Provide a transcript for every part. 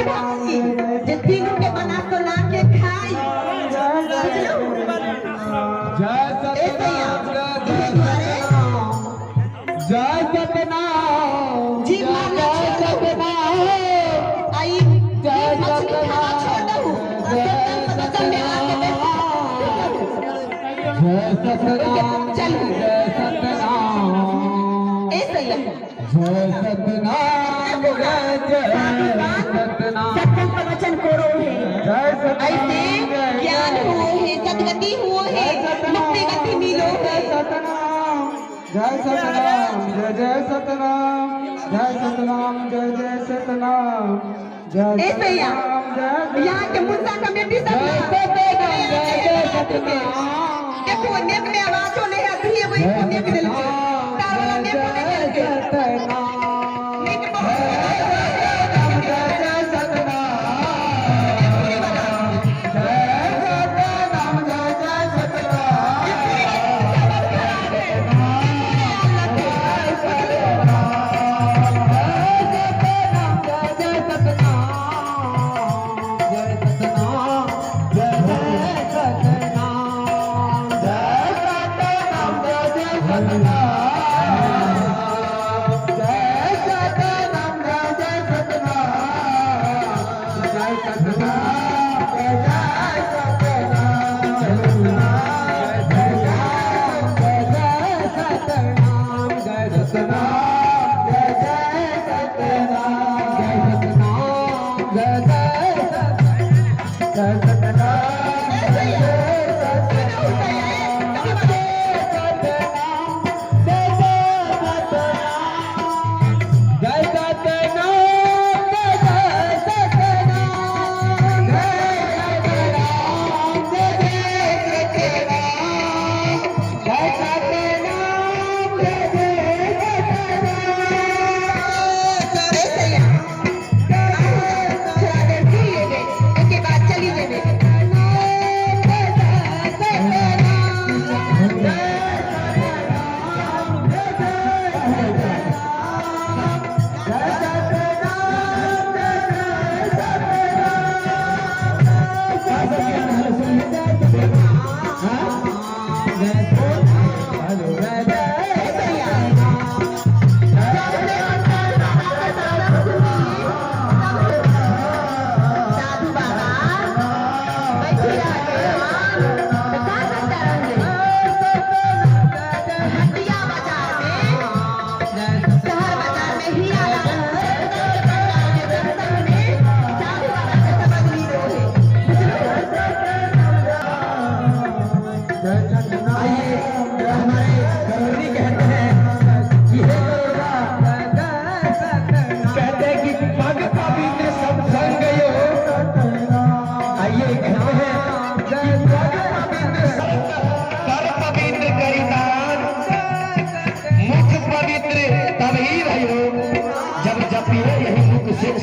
जे तीनों के बना तो ला के खाई जय सतनाम जय सतनाम जी मारना सतनाम आई जय मछली खाना छोड़ दो सत्संग में आके बैठो जय सतनाम चल जय सतनाम ऐसे ही जय सतनाम जय सतनाम सत्संग प्रवचन करो है जय ऐसे ज्ञान हो है सदगति हो है मुक्ति गति मिलो है सतनाम जय सतनाम जय जय सतनाम जय सतनाम जय जय सतनाम जय ऐसे ही सतनाम जय यहाँ के मुंसा कमेटी सब देखो नेक में आवाज हो नहीं आती है वही को नेक दिल के तार वाला नेक को नहीं दिल के नेक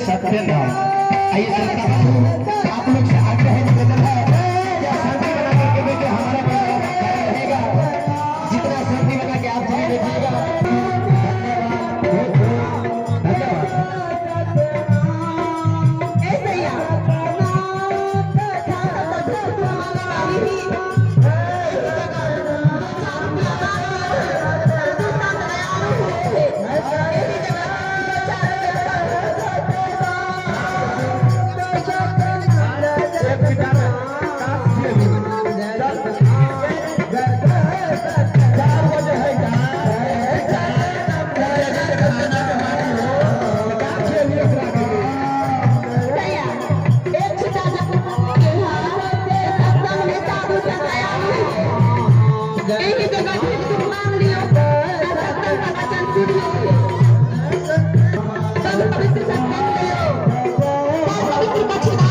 सत्य नाम आइए आप लोग से आग्रह निवेदन है शांति बना करके बेटे हमारा रहेगा जितना शांति बना के आप सभी देखिएगा पवित्र